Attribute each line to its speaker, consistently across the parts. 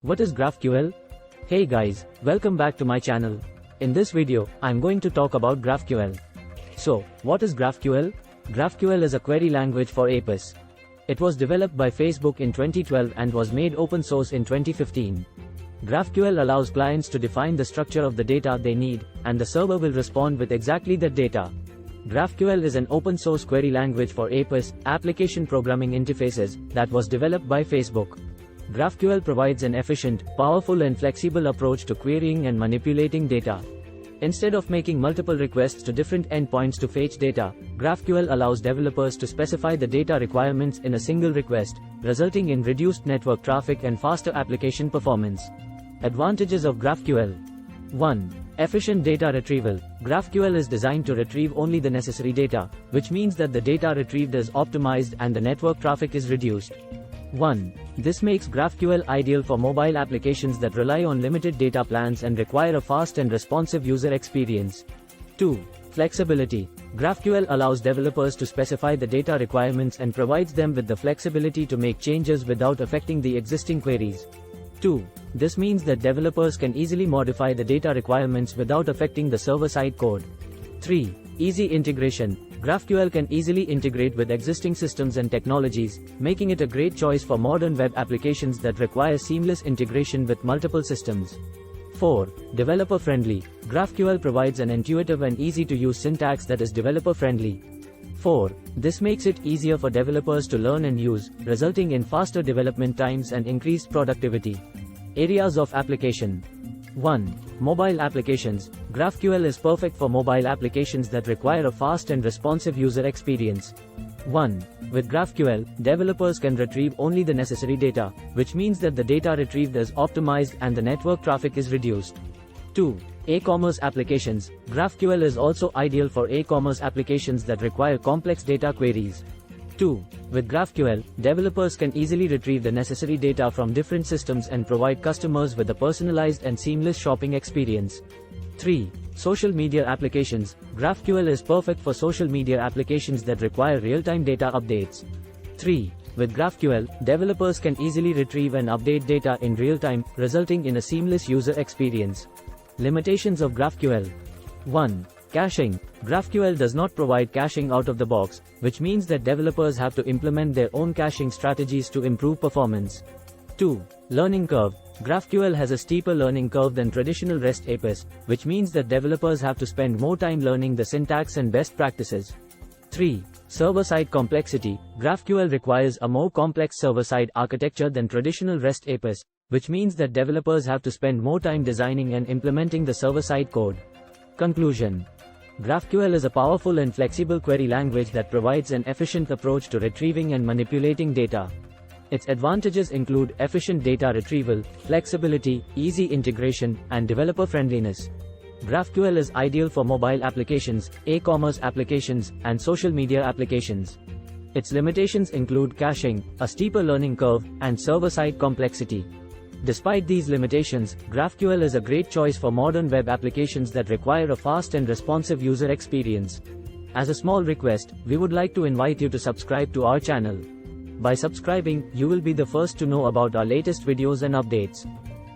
Speaker 1: What is GraphQL? Hey guys, welcome back to my channel. In this video, I'm going to talk about GraphQL. So, what is GraphQL? GraphQL is a query language for APIs. It was developed by Facebook in 2012 and was made open source in 2015. GraphQL allows clients to define the structure of the data they need, and the server will respond with exactly that data. GraphQL is an open source query language for APIs, application programming interfaces, that was developed by Facebook. GraphQL provides an efficient, powerful and flexible approach to querying and manipulating data. Instead of making multiple requests to different endpoints to fetch data, GraphQL allows developers to specify the data requirements in a single request, resulting in reduced network traffic and faster application performance. Advantages of GraphQL. 1. Efficient data retrieval. GraphQL is designed to retrieve only the necessary data, which means that the data retrieved is optimized and the network traffic is reduced. 1. This makes GraphQL ideal for mobile applications that rely on limited data plans and require a fast and responsive user experience. 2. Flexibility. GraphQL allows developers to specify the data requirements and provides them with the flexibility to make changes without affecting the existing queries. 2. This means that developers can easily modify the data requirements without affecting the server-side code. 3. Easy integration. GraphQL can easily integrate with existing systems and technologies, making it a great choice for modern web applications that require seamless integration with multiple systems. 4. Developer-friendly. GraphQL provides an intuitive and easy-to-use syntax that is developer-friendly. 4. This makes it easier for developers to learn and use, resulting in faster development times and increased productivity. Areas of application. 1. Mobile applications. GraphQL is perfect for mobile applications that require a fast and responsive user experience. 1. With GraphQL, developers can retrieve only the necessary data, which means that the data retrieved is optimized and the network traffic is reduced. 2. E-commerce applications. GraphQL is also ideal for e-commerce applications that require complex data queries. 2. With GraphQL, developers can easily retrieve the necessary data from different systems and provide customers with a personalized and seamless shopping experience. 3. Social media applications. GraphQL is perfect for social media applications that require real-time data updates. 3. With GraphQL, developers can easily retrieve and update data in real time, resulting in a seamless user experience. Limitations of GraphQL. 1. Caching. GraphQL does not provide caching out of the box, which means that developers have to implement their own caching strategies to improve performance. 2. Learning curve. GraphQL has a steeper learning curve than traditional REST APIs, which means that developers have to spend more time learning the syntax and best practices. 3. Server-side complexity. GraphQL requires a more complex server-side architecture than traditional REST APIs, which means that developers have to spend more time designing and implementing the server-side code. Conclusion. GraphQL is a powerful and flexible query language that provides an efficient approach to retrieving and manipulating data. Its advantages include efficient data retrieval, flexibility, easy integration, and developer friendliness. GraphQL is ideal for mobile applications, e-commerce applications, and social media applications. Its limitations include caching, a steeper learning curve, and server-side complexity. Despite these limitations, GraphQL is a great choice for modern web applications that require a fast and responsive user experience. As a small request, we would like to invite you to subscribe to our channel. By subscribing, you will be the first to know about our latest videos and updates.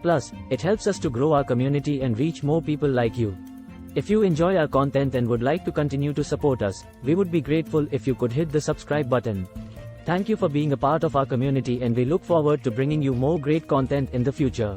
Speaker 1: Plus, it helps us to grow our community and reach more people like you. If you enjoy our content and would like to continue to support us, we would be grateful if you could hit the subscribe button. Thank you for being a part of our community, and we look forward to bringing you more great content in the future.